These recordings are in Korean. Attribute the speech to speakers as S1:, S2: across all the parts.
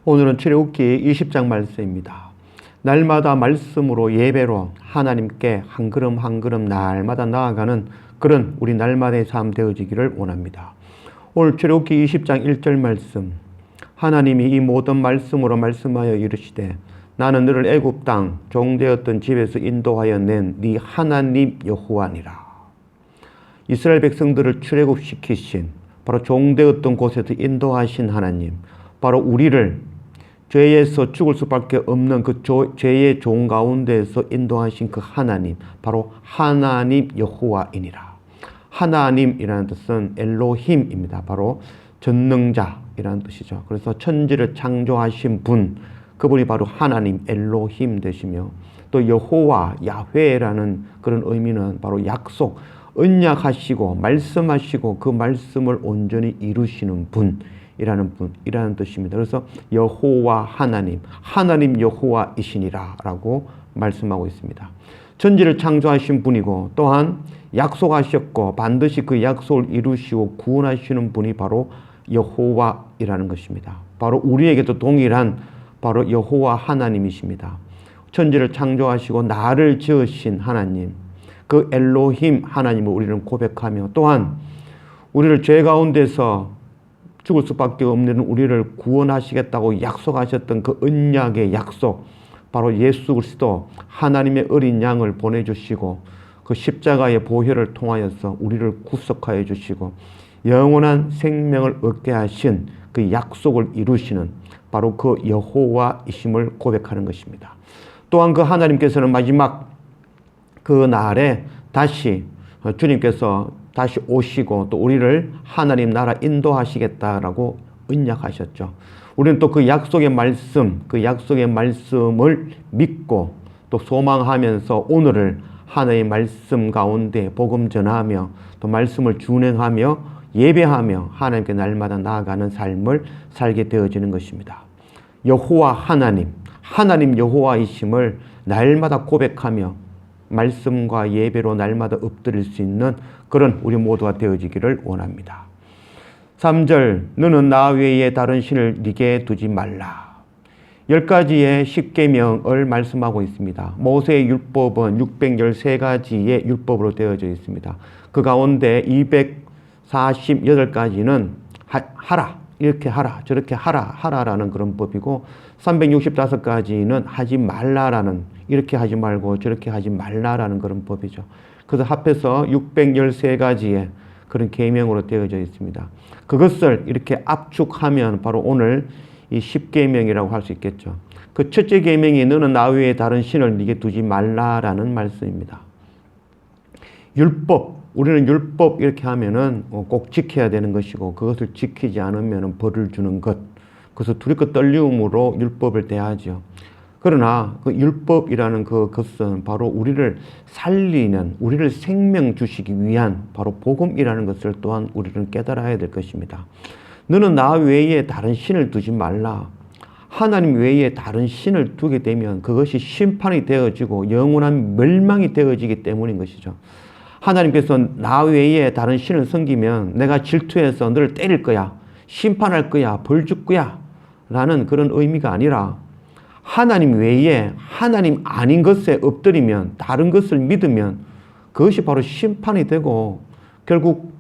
S1: 오늘은 출애굽기 20장 말씀입니다. 날마다 말씀으로 예배로 하나님께 한 걸음 한 걸음 날마다 나아가는 그런 우리 날마다의 삶 되어지기를 원합니다. 오늘 출애굽기 20장 1절 말씀, 하나님이 이 모든 말씀으로 말씀하여 이르시되 나는 너를 애굽 땅 종되었던 집에서 인도하여 낸 네 하나님 여호와니라. 이스라엘 백성들을 출애굽시키신 바로 종되었던 곳에서 인도하신 하나님, 바로 우리를 죄에서 죽을 수밖에 없는 그 죄의 종 가운데에서 인도하신 그 하나님, 바로 하나님 여호와이니라. 하나님이라는 뜻은 엘로힘입니다. 바로 전능자이라는 뜻이죠. 그래서 천지를 창조하신 분, 그분이 바로 하나님 엘로힘 되시며, 또 여호와 야훼라는 그런 의미는 바로 약속, 언약하시고 말씀하시고 그 말씀을 온전히 이루시는 분이라는 뜻입니다. 그래서 여호와 하나님, 하나님 여호와이시니라 라고 말씀하고 있습니다. 천지를 창조하신 분이고 또한 약속하셨고 반드시 그 약속을 이루시고 구원하시는 분이 바로 여호와이라는 것입니다. 바로 우리에게도 동일한 바로 여호와 하나님이십니다. 천지를 창조하시고 나를 지으신 하나님, 그 엘로힘 하나님을 우리는 고백하며 또한 우리를 죄 가운데서 죽을 수밖에 없는 우리를 구원하시겠다고 약속하셨던 그 언약의 약속, 바로 예수 그리스도 하나님의 어린 양을 보내주시고 그 십자가의 보혈을 통하여서 우리를 구속하여 주시고 영원한 생명을 얻게 하신 그 약속을 이루시는 바로 그 여호와이심을 고백하는 것입니다. 또한 그 하나님께서는 마지막 그 날에 다시 주님께서 다시 오시고 또 우리를 하나님 나라 인도하시겠다라고 언약하셨죠. 우리는 또 그 약속의 말씀, 그 약속의 말씀을 믿고 또 소망하면서 오늘을 하나님의 말씀 가운데 복음 전하며 또 말씀을 준행하며 예배하며 하나님께 날마다 나아가는 삶을 살게 되어지는 것입니다. 여호와 하나님, 하나님 여호와이심을 날마다 고백하며 말씀과 예배로 날마다 엎드릴 수 있는 그런 우리 모두가 되어지기를 원합니다. 3절, 너는 나 외에 다른 신을 네게 두지 말라. 10가지의 십계명을 말씀하고 있습니다. 모세의 율법은 613가지의 율법으로 되어져 있습니다. 그 가운데 248가지는 하라, 이렇게 하라, 저렇게 하라라는 그런 법이고 365가지는 하지 말라라는, 이렇게 하지 말고 저렇게 하지 말라라는 그런 법이죠. 그래서 합해서 613가지의 그런 계명으로 되어져 있습니다. 그것을 이렇게 압축하면 바로 오늘 이 10계명이라고 할 수 있겠죠. 그 첫째 계명이 너는 나 외에 다른 신을 네게 두지 말라라는 말씀입니다. 율법, 우리는 율법 이렇게 하면은 꼭 지켜야 되는 것이고 그것을 지키지 않으면 벌을 주는 것, 그래서 두렵고 떨림으로 율법을 대하죠. 그러나 그 율법이라는 그것은 바로 우리를 살리는, 우리를 생명 주시기 위한 바로 복음이라는 것을 또한 우리는 깨달아야 될 것입니다. 너는 나 외에 다른 신을 두지 말라. 하나님 외에 다른 신을 두게 되면 그것이 심판이 되어지고 영원한 멸망이 되어지기 때문인 것이죠. 하나님께서 나 외에 다른 신을 섬기면 내가 질투해서 너를 때릴 거야, 심판할 거야, 벌 줄 거야 라는 그런 의미가 아니라 하나님 외에 하나님 아닌 것에 엎드리면, 다른 것을 믿으면 그것이 바로 심판이 되고 결국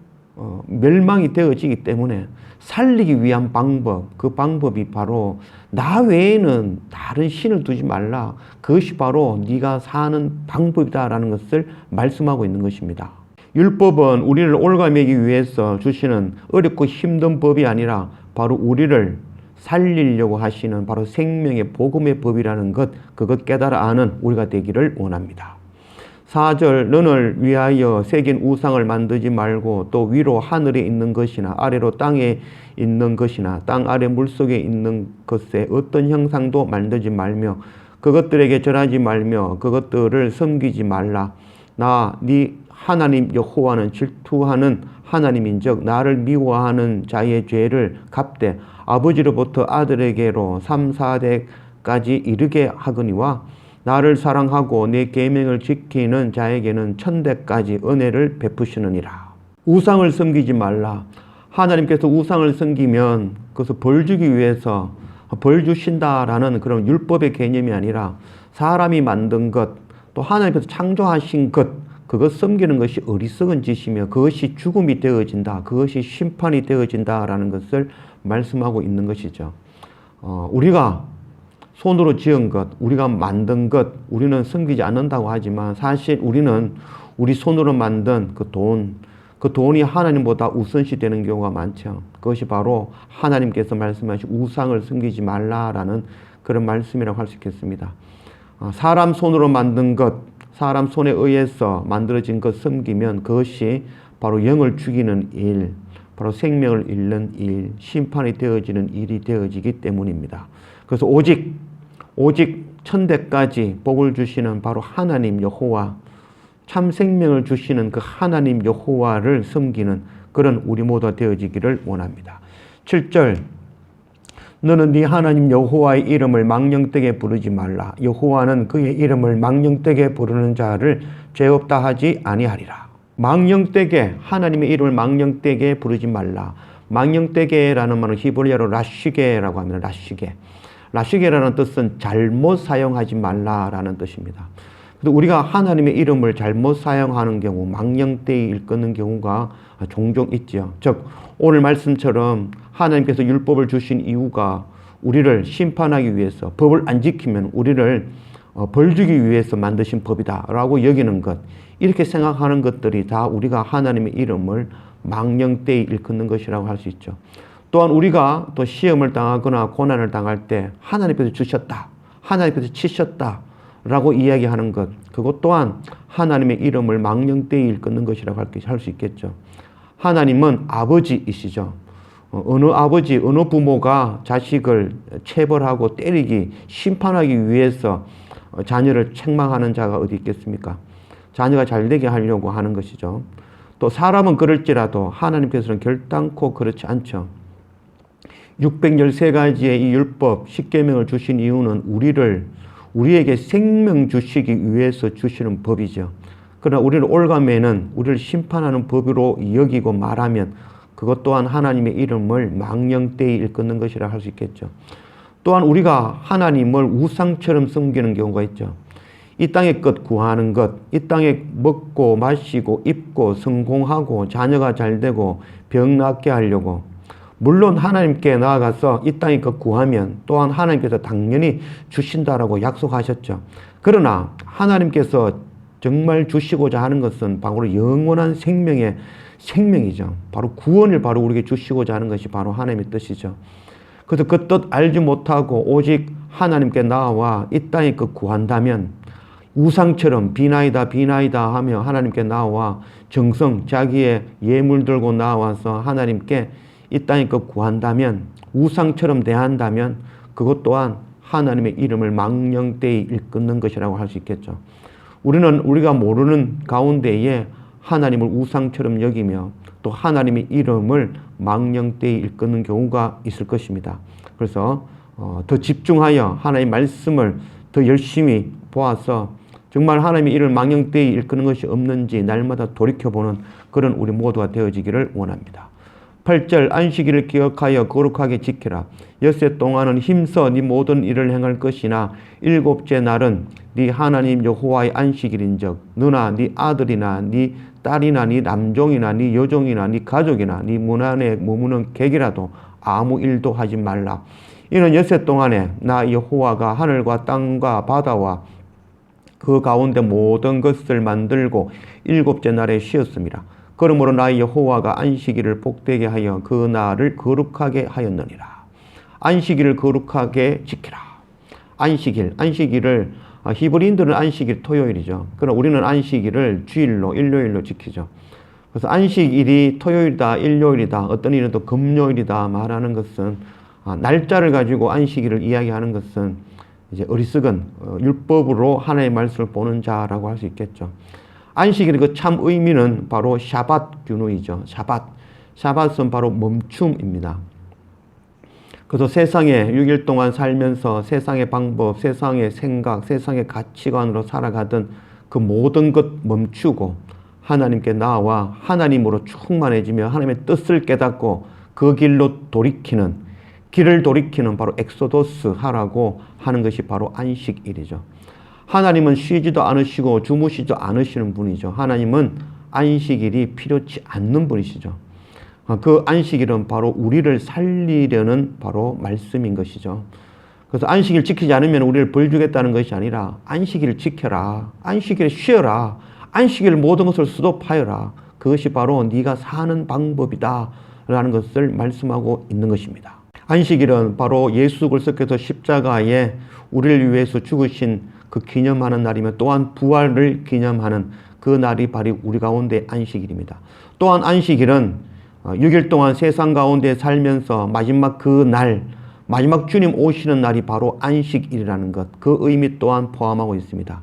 S1: 멸망이 되어지기 때문에 살리기 위한 방법, 그 방법이 바로 나 외에는 다른 신을 두지 말라. 그것이 바로 네가 사는 방법이다라는 것을 말씀하고 있는 것입니다. 율법은 우리를 올가매기 위해서 주시는 어렵고 힘든 법이 아니라 바로 우리를 살리려고 하시는 바로 생명의 복음의 법이라는 것, 그것 깨달아 아는 우리가 되기를 원합니다. 4절, 너를 위하여 새긴 우상을 만들지 말고 또 위로 하늘에 있는 것이나 아래로 땅에 있는 것이나 땅 아래 물속에 있는 것에 어떤 형상도 만들지 말며 그것들에게 절하지 말며 그것들을 섬기지 말라. 나 네 하나님 여호와는 질투하는 하나님인즉 나를 미워하는 자의 죄를 갚되 아버지로부터 아들에게로 3, 4대까지 이르게 하거니와 나를 사랑하고 내 계명을 지키는 자에게는 1000대까지 은혜를 베푸시느니라. 우상을 섬기지 말라. 하나님께서 우상을 섬기면 그것을 벌 주기 위해서 벌 주신다라는 그런 율법의 개념이 아니라 사람이 만든 것, 또 하나님께서 창조하신 것, 그것 섬기는 것이 어리석은 짓이며 그것이 죽음이 되어진다, 그것이 심판이 되어진다라는 것을 말씀하고 있는 것이죠. 우리가 손으로 지은 것, 우리가 만든 것, 우리는 섬기지 않는다고 하지만 사실 우리는 우리 손으로 만든 그 돈이 하나님보다 우선시 되는 경우가 많죠. 그것이 바로 하나님께서 말씀하신 우상을 섬기지 말라라는 그런 말씀이라고 할 수 있겠습니다. 사람 손으로 만든 것, 사람 손에 의해서 만들어진 것 섬기면 그것이 바로 영을 죽이는 일, 바로 생명을 잃는 일, 심판이 되어지는 일이 되어지기 때문입니다. 그래서 오직 천대까지 복을 주시는 바로 하나님 여호와, 참 생명을 주시는 그 하나님 여호와를 섬기는 그런 우리 모두가 되어지기를 원합니다. 7절, 너는 네 하나님 여호와의 이름을 망령되게 부르지 말라. 여호와는 그의 이름을 망령되게 부르는 자를 죄 없다 하지 아니하리라. 망령되게, 하나님의 이름을 망령되게 부르지 말라. 망령되게라는 말은 히브리어로 라쉬게라고 합니다. 라쉬게라는 뜻은 잘못 사용하지 말라라는 뜻입니다. 우리가 하나님의 이름을 잘못 사용하는 경우, 망령되이 일컫는 경우가 종종 있죠. 즉 오늘 말씀처럼 하나님께서 율법을 주신 이유가 우리를 심판하기 위해서, 법을 안 지키면 우리를 벌 주기 위해서 만드신 법이다라고 여기는 것, 이렇게 생각하는 것들이 다 우리가 하나님의 이름을 망령되이 일컫는 것이라고 할 수 있죠. 또한 우리가 또 시험을 당하거나 고난을 당할 때 하나님께서 주셨다, 하나님께서 치셨다 라고 이야기하는 것, 그것 또한 하나님의 이름을 망령되이 일컫는 것이라고 할 수 있겠죠. 하나님은 아버지이시죠. 어느 아버지, 어느 부모가 자식을 체벌하고 때리기, 심판하기 위해서 자녀를 책망하는 자가 어디 있겠습니까? 자녀가 잘되게 하려고 하는 것이죠. 또 사람은 그럴지라도 하나님께서는 결단코 그렇지 않죠. 613가지의 이 율법, 십계명을 주신 이유는 우리에게 생명 주시기 위해서 주시는 법이죠. 그러나 우리는 올가매는 우리를 심판하는 법으로 여기고 말하면 그것 또한 하나님의 이름을 망령되이 일컫는 것이라 할 수 있겠죠. 또한 우리가 하나님을 우상처럼 섬기는 경우가 있죠. 이 땅의 것 구하는 것, 이 땅에 먹고 마시고 입고 성공하고 자녀가 잘되고 병 낫게 하려고, 물론 하나님께 나아가서 이 땅의 것 구하면 또한 하나님께서 당연히 주신다라고 약속하셨죠. 그러나 하나님께서 정말 주시고자 하는 것은 바로 영원한 생명이죠. 바로 구원을 바로 우리에게 주시고자 하는 것이 바로 하나님의 뜻이죠. 그래서 그 뜻 알지 못하고 오직 하나님께 나와 이 땅의 것 구한다면, 우상처럼 비나이다 하며 하나님께 나와 정성, 자기의 예물 들고 나와서 하나님께 이 땅의 것 구한다면, 우상처럼 대한다면 그것 또한 하나님의 이름을 망령되이 일컫는 것이라고 할 수 있겠죠. 우리가 모르는 가운데에 하나님을 우상처럼 여기며 또 하나님의 이름을 망령되이 일컫는 경우가 있을 것입니다. 그래서 더 집중하여 하나님의 말씀을 더 열심히 보아서 정말 하나님의 이름을 망령되이 일컫는 것이 없는지 날마다 돌이켜보는 그런 우리 모두가 되어지기를 원합니다. 8절, 안식일을 기억하여 거룩하게 지키라. 엿새 동안은 힘써 네 모든 일을 행할 것이나 일곱째 날은 네 하나님 여호와의 안식일인즉 너나 네 아들이나 네 딸이나 네 남종이나 네 여종이나 네 가족이나 네 문 안에 머무는 객이라도 아무 일도 하지 말라. 이는 엿새 동안에 나 여호와가 하늘과 땅과 바다와 그 가운데 모든 것을 만들고 일곱째 날에 쉬었습니다. 그러므로 나 여호와가 안식일을 복되게 하여 그 날을 거룩하게 하였느니라. 안식일을 거룩하게 지키라. 안식일을 히브리인들은 안식일 토요일이죠. 그러나 우리는 안식일을 주일로, 일요일로 지키죠. 그래서 안식일이 토요일이다, 일요일이다, 어떤 일은 또 금요일이다 말하는 것은, 날짜를 가지고 안식일을 이야기하는 것은 이제 어리석은 율법으로 하나님의 말씀을 보는 자라고 할 수 있겠죠. 안식일의 그 참 의미는 바로 샤밧 균우이죠. 샤밧은 바로 멈춤입니다. 그래서 세상에 6일 동안 살면서 세상의 방법, 세상의 생각, 세상의 가치관으로 살아가던 그 모든 것 멈추고 하나님께 나와 하나님으로 충만해지며 하나님의 뜻을 깨닫고 그 길로 돌이키는, 길을 돌이키는 바로 엑소도스 하라고 하는 것이 바로 안식일이죠. 하나님은 쉬지도 않으시고 주무시지도 않으시는 분이죠. 하나님은 안식일이 필요치 않는 분이시죠. 그 안식일은 바로 우리를 살리려는 바로 말씀인 것이죠. 그래서 안식일 지키지 않으면 우리를 벌 주겠다는 것이 아니라 안식일을 지켜라. 안식일에 쉬어라. 안식일 모든 것을 수도파여라. 그것이 바로 네가 사는 방법이다 라는 것을 말씀하고 있는 것입니다. 안식일은 바로 예수 그리스도께서 십자가에 우리를 위해서 죽으신 그 기념하는 날이며 또한 부활을 기념하는 그 날이 바로 우리 가운데 안식일입니다. 또한 안식일은 6일 동안 세상 가운데 살면서 마지막 그 날, 마지막 주님 오시는 날이 바로 안식일이라는 것, 그 의미 또한 포함하고 있습니다.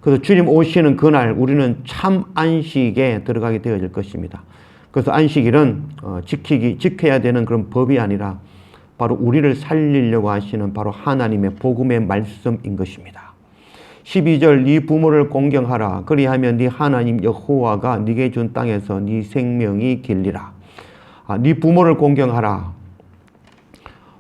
S1: 그래서 주님 오시는 그날 우리는 참 안식에 들어가게 되어질 것입니다. 그래서 안식일은 지켜야 되는 그런 법이 아니라 바로 우리를 살리려고 하시는 바로 하나님의 복음의 말씀인 것입니다. 12절 네 부모를 공경하라. 그리하면 네 하나님 여호와가 네게 준 땅에서 네 생명이 길리라. 네 부모를 공경하라.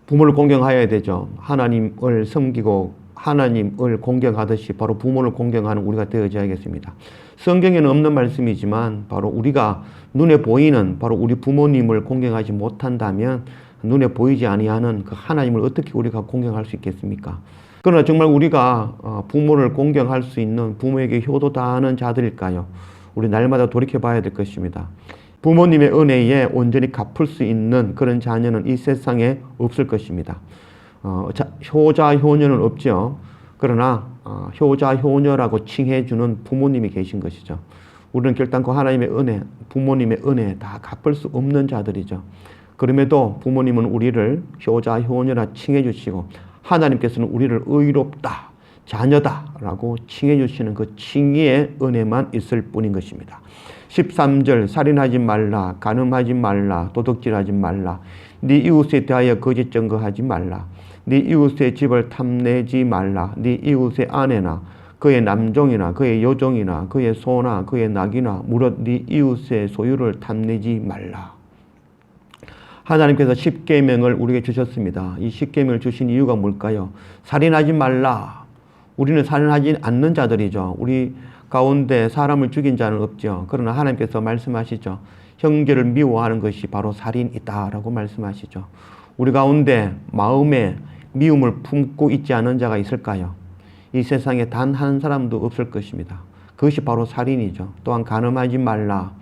S1: 부모를 공경하여야 되죠. 하나님을 섬기고 하나님을 공경하듯이 바로 부모를 공경하는 우리가 되어져야겠습니다. 성경에는 없는 말씀이지만 바로 우리가 눈에 보이는 바로 우리 부모님을 공경하지 못한다면 눈에 보이지 아니하는 그 하나님을 어떻게 우리가 공경할 수 있겠습니까? 그러나 정말 우리가 부모를 공경할 수 있는 부모에게 효도 다하는 자들일까요? 우리 날마다 돌이켜 봐야 될 것입니다. 부모님의 은혜에 온전히 갚을 수 있는 그런 자녀는 이 세상에 없을 것입니다. 효자, 효녀는 없죠. 그러나 효자, 효녀라고 칭해주는 부모님이 계신 것이죠. 우리는 결단코 하나님의 은혜, 부모님의 은혜 다 갚을 수 없는 자들이죠. 그럼에도 부모님은 우리를 효자, 효녀라 칭해주시고 하나님께서는 우리를 의롭다, 자녀다 라고 칭해주시는 그 칭의의 은혜만 있을 뿐인 것입니다. 13절 살인하지 말라, 간음하지 말라, 도둑질하지 말라, 네 이웃에 대하여 거짓 증거하지 말라, 네 이웃의 집을 탐내지 말라, 네 이웃의 아내나 그의 남종이나 그의 여종이나 그의 소나 그의 낙이나 무릇 네 이웃의 소유를 탐내지 말라. 하나님께서 십계명을 우리에게 주셨습니다. 이 십계명을 주신 이유가 뭘까요? 살인하지 말라. 우리는 살인하지 않는 자들이죠. 우리 가운데 사람을 죽인 자는 없죠. 그러나 하나님께서 말씀하시죠. 형제를 미워하는 것이 바로 살인이다 라고 말씀하시죠. 우리 가운데 마음에 미움을 품고 있지 않은 자가 있을까요? 이 세상에 단 한 사람도 없을 것입니다. 그것이 바로 살인이죠. 또한 간음하지 말라.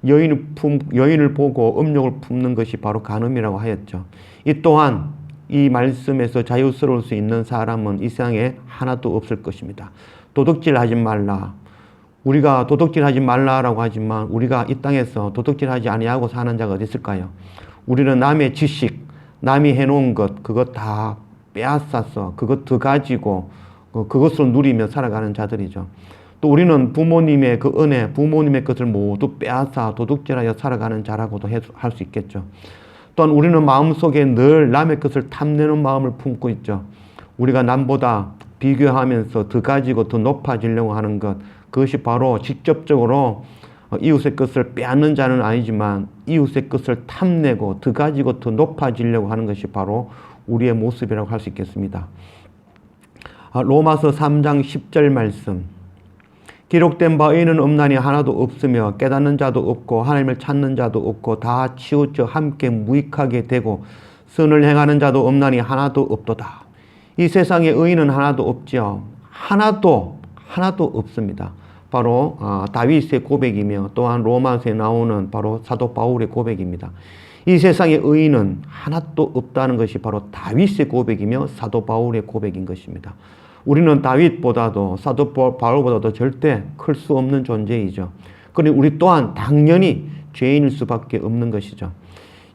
S1: 여인을 보고 음욕을 품는 것이 바로 간음이라고 하였죠. 이 또한 이 말씀에서 자유스러울 수 있는 사람은 이 세상에 하나도 없을 것입니다. 도둑질하지 말라. 우리가 도둑질하지 말라라고 하지만 우리가 이 땅에서 도둑질하지 아니하고 사는 자가 어디 있을까요? 우리는 남의 지식, 남이 해놓은 것 그것 다 빼앗아서 그것 더 가지고 그것으로 누리며 살아가는 자들이죠. 또 우리는 부모님의 그 은혜, 부모님의 것을 모두 빼앗아 도둑질하여 살아가는 자라고도 할 수 있겠죠. 또한 우리는 마음속에 늘 남의 것을 탐내는 마음을 품고 있죠. 우리가 남보다 비교하면서 더 가지고 더 높아지려고 하는 것, 그것이 바로 직접적으로 이웃의 것을 빼앗는 자는 아니지만 이웃의 것을 탐내고 더 가지고 더 높아지려고 하는 것이 바로 우리의 모습이라고 할 수 있겠습니다. 로마서 3장 10절 말씀. 기록된 바 의인은 없나니 하나도 없으며 깨닫는 자도 없고 하나님을 찾는 자도 없고 다 치우쳐 함께 무익하게 되고 선을 행하는 자도 없나니 하나도 없도다. 이 세상에 의인은 하나도 없죠. 하나도 없습니다. 바로 다윗의 고백이며 또한 로마서에 나오는 바로 사도 바울의 고백입니다. 이 세상에 의인은 하나도 없다는 것이 바로 다윗의 고백이며 사도 바울의 고백인 것입니다. 우리는 다윗보다도 사도 바울보다도 절대 클 수 없는 존재이죠. 그러니 우리 또한 당연히 죄인일 수밖에 없는 것이죠.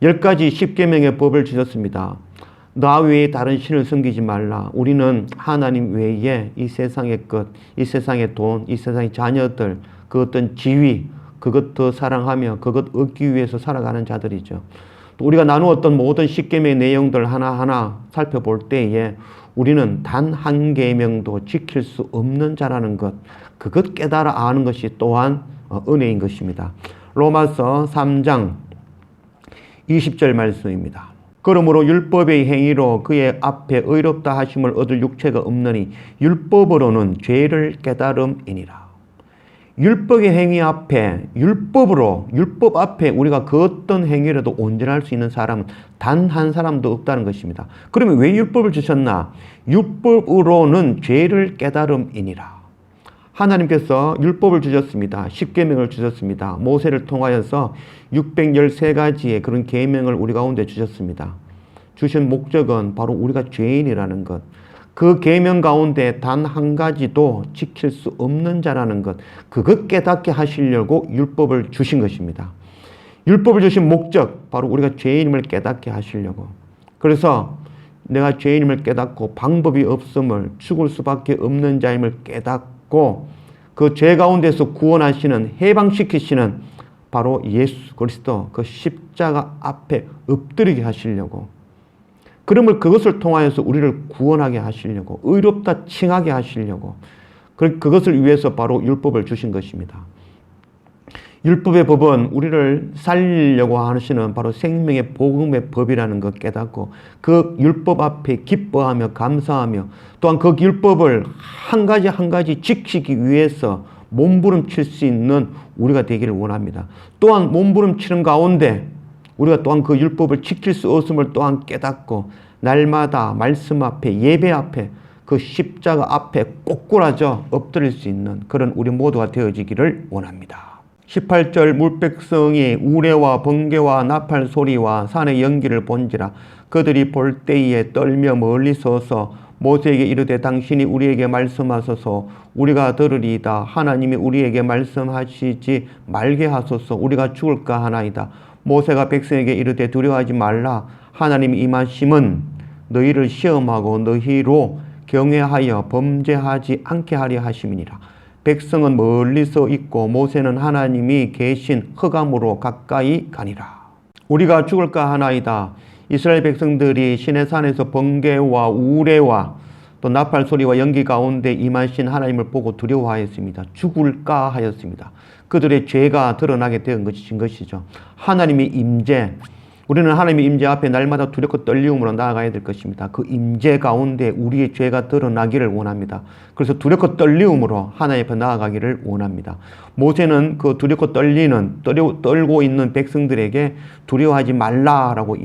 S1: 10가지 십계명의 법을 주셨습니다. 나 외에 다른 신을 섬기지 말라. 우리는 하나님 외에 이 세상의 것, 이 세상의 돈, 이 세상의 자녀들, 그 어떤 지위, 그것 더 사랑하며 그것 얻기 위해서 살아가는 자들이죠. 또 우리가 나누었던 모든 십계명의 내용들 하나하나 살펴볼 때에 우리는 단 한 계명도 지킬 수 없는 자라는 것, 그것 깨달아 아는 것이 또한 은혜인 것입니다. 로마서 3장 20절 말씀입니다. 그러므로 율법의 행위로 그의 앞에 의롭다 하심을 얻을 육체가 없느니 율법으로는 죄를 깨달음이니라. 율법의 행위 앞에, 율법 앞에 우리가 그 어떤 행위라도 온전할 수 있는 사람은 단 한 사람도 없다는 것입니다. 그러면 왜 율법을 주셨나? 율법으로는 죄를 깨달음이니라. 하나님께서 율법을 주셨습니다. 십계명을 주셨습니다. 모세를 통하여서 613가지의 그런 계명을 우리 가운데 주셨습니다. 주신 목적은 바로 우리가 죄인이라는 것, 그 계명 가운데 단 한 가지도 지킬 수 없는 자라는 것, 그것 깨닫게 하시려고 율법을 주신 것입니다. 율법을 주신 목적, 바로 우리가 죄인임을 깨닫게 하시려고. 그래서 내가 죄인임을 깨닫고 방법이 없음을, 죽을 수밖에 없는 자임을 깨닫고 그 죄 가운데서 구원하시는, 해방시키시는 바로 예수 그리스도 그 십자가 앞에 엎드리게 하시려고, 그러면 그것을 통하여서 우리를 구원하게 하시려고, 의롭다 칭하게 하시려고, 그것을 위해서 바로 율법을 주신 것입니다. 율법의 법은 우리를 살리려고 하시는 바로 생명의 복음의 법이라는 것 깨닫고 그 율법 앞에 기뻐하며 감사하며 또한 그 율법을 한 가지 한 가지 지키기 위해서 몸부림칠 수 있는 우리가 되기를 원합니다. 또한 몸부림치는 가운데 우리가 또한 그 율법을 지킬 수 없음을 또한 깨닫고 날마다 말씀 앞에, 예배 앞에, 그 십자가 앞에 꼬꾸라져 엎드릴 수 있는 그런 우리 모두가 되어지기를 원합니다. 18절 물백성이 우레와 번개와 나팔 소리와 산의 연기를 본지라 그들이 볼 때에 떨며 멀리 서서 모세에게 이르되 당신이 우리에게 말씀하소서 우리가 들으리이다. 하나님이 우리에게 말씀하시지 말게 하소서 우리가 죽을까 하나이다. 모세가 백성에게 이르되 두려워하지 말라. 하나님이 임하심은 너희를 시험하고 너희로 경외하여 범죄하지 않게 하려 하심이니라. 백성은 멀리서 있고 모세는 하나님이 계신 흑암으로 가까이 가니라. 우리가 죽을까 하나이다. 이스라엘 백성들이 시내산에서 번개와 우레와 또 나팔 소리와 연기 가운데 임하신 하나님을 보고 두려워하였습니다. 죽을까 하였습니다. 그들의 죄가 드러나게 된 것이죠. 하나님의 임재, 우리는 하나님의 임재 앞에 날마다 두렵고 떨림으로 나아가야 될 것입니다. 그 임재 가운데 우리의 죄가 드러나기를 원합니다. 그래서 두렵고 떨림으로 하나님 앞에 나아가기를 원합니다. 모세는 그 두렵고 떨고 있는 백성들에게 두려워하지 말라라고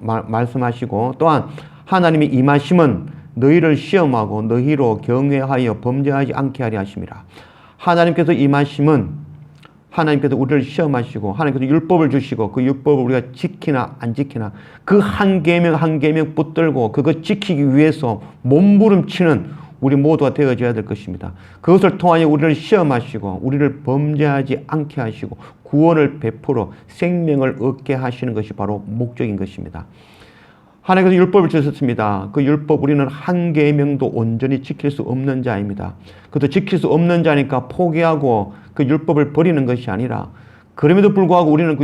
S1: 말씀하시고 또한 하나님의 임하심은 너희를 시험하고 너희로 경외하여 범죄하지 않게 하려 하심이라. 하나님께서 임하심은 하나님께서 우리를 시험하시고 하나님께서 율법을 주시고 그 율법을 우리가 지키나 안 지키나 그 한 계명 한 계명 붙들고 그것 지키기 위해서 몸부림치는 우리 모두가 되어져야 될 것입니다. 그것을 통하여 우리를 시험하시고 우리를 범죄하지 않게 하시고 구원을 베풀어 생명을 얻게 하시는 것이 바로 목적인 것입니다. 하나님께서 율법을 주셨습니다. 그 율법 우리는 한 계명도 온전히 지킬 수 없는 자입니다. 그것도 지킬 수 없는 자니까 포기하고 그 율법을 버리는 것이 아니라 그럼에도 불구하고 우리는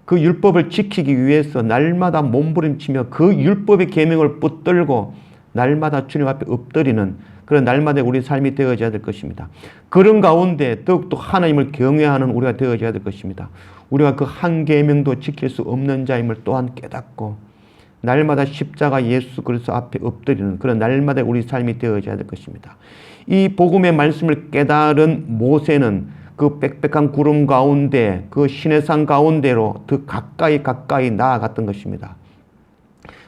S1: 그 율법을 지키기 위해서 날마다 몸부림치며 그 율법의 계명을 붙들고 날마다 주님 앞에 엎드리는 그런 날마다 우리 삶이 되어져야 될 것입니다. 그런 가운데 더욱더 하나님을 경외하는 우리가 되어져야 될 것입니다. 우리가 그 한 계명도 지킬 수 없는 자임을 또한 깨닫고 날마다 십자가 예수 그리스도 앞에 엎드리는 그런 날마다 우리 삶이 되어져야 될 것입니다. 이 복음의 말씀을 깨달은 모세는 그 빽빽한 구름 가운데 그 시내산 가운데로 더 가까이 나아갔던 것입니다.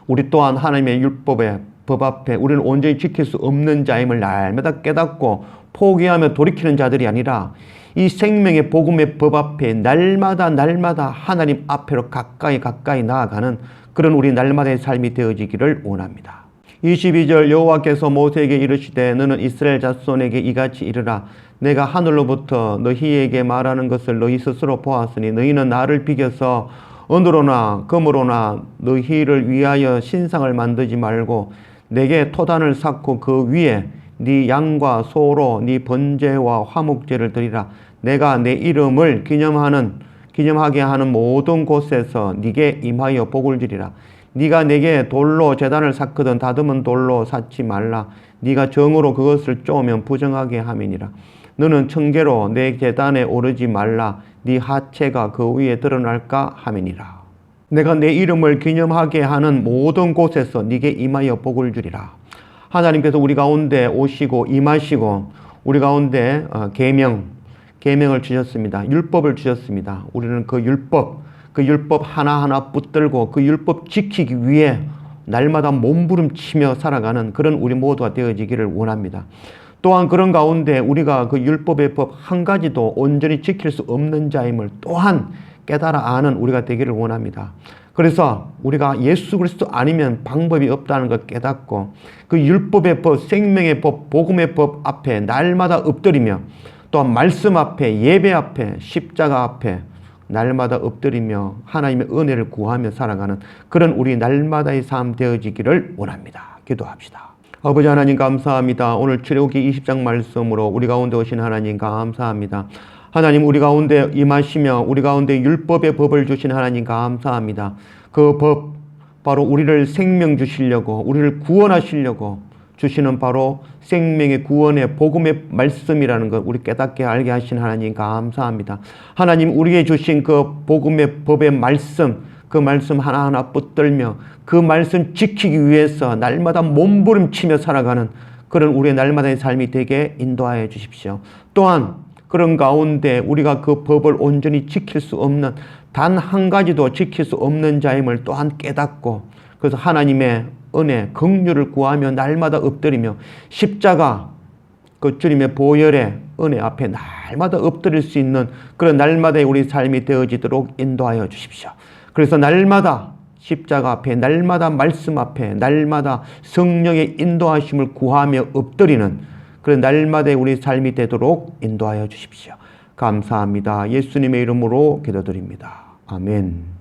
S1: 우리 또한 하나님의 율법의 법 앞에 우리는 온전히 지킬 수 없는 자임을 날마다 깨닫고 포기하며 돌이키는 자들이 아니라 이 생명의 복음의 법 앞에 날마다 하나님 앞으로 가까이 나아가는 그런 우리 날마다의 삶이 되어지기를 원합니다. 22절 여호와께서 모세에게 이르시되 너는 이스라엘 자손에게 이같이 이르라. 내가 하늘로부터 너희에게 말하는 것을 너희 스스로 보았으니 너희는 나를 비겨서 은으로나 금으로나 너희를 위하여 신상을 만들지 말고 내게 토단을 쌓고 그 위에 네 양과 소로 네 번제와 화목제를 드리라. 내가 내 이름을 기념하게 하는 모든 곳에서 네게 임하여 복을 주리라. 네가 내게 돌로 제단을 쌓거든 다듬은 돌로 쌓지 말라. 네가 정으로 그것을 쪼으면 부정하게 함이니라. 너는 청계로 내 제단에 오르지 말라. 네 하체가 그 위에 드러날까 함이니라. 내가 내 이름을 기념하게 하는 모든 곳에서 네게 임하여 복을 주리라. 하나님께서 우리 가운데 오시고 임하시고 우리 가운데 계명을 주셨습니다. 율법을 주셨습니다. 우리는 그 율법 하나하나 붙들고 그 율법 지키기 위해 날마다 몸부림치며 살아가는 그런 우리 모두가 되어지기를 원합니다. 또한 그런 가운데 우리가 그 율법의 법 한 가지도 온전히 지킬 수 없는 자임을 또한 깨달아 아는 우리가 되기를 원합니다. 그래서 우리가 예수 그리스도 아니면 방법이 없다는 걸 깨닫고 그 율법의 법, 생명의 법, 복음의 법 앞에 날마다 엎드리며 또한 말씀 앞에, 예배 앞에, 십자가 앞에 날마다 엎드리며 하나님의 은혜를 구하며 살아가는 그런 우리 날마다의 삶 되어지기를 원합니다. 기도합시다. 아버지 하나님 감사합니다. 오늘 출애굽기 20장 말씀으로 우리 가운데 오신 하나님 감사합니다. 하나님 우리 가운데 임하시며 우리 가운데 율법의 법을 주신 하나님 감사합니다. 그 법 바로 우리를 생명 주시려고 우리를 구원하시려고 주시는 바로 생명의 구원의 복음의 말씀이라는 것 우리 깨닫게 알게 하신 하나님 감사합니다. 하나님 우리에게 주신 그 복음의 법의 말씀 그 말씀 하나하나 붙들며 그 말씀 지키기 위해서 날마다 몸부림치며 살아가는 그런 우리의 날마다의 삶이 되게 인도하여 주십시오. 또한 그런 가운데 우리가 그 법을 온전히 지킬 수 없는 단 한 가지도 지킬 수 없는 자임을 또한 깨닫고 그래서 하나님의 은혜, 긍휼을 구하며 날마다 엎드리며 십자가 그 주님의 보혈의 은혜 앞에 날마다 엎드릴 수 있는 그런 날마다의 우리 삶이 되어지도록 인도하여 주십시오. 그래서 날마다 십자가 앞에, 날마다 말씀 앞에, 날마다 성령의 인도하심을 구하며 엎드리는 그런 날마다의 우리 삶이 되도록 인도하여 주십시오. 감사합니다. 예수님의 이름으로 기도드립니다. 아멘.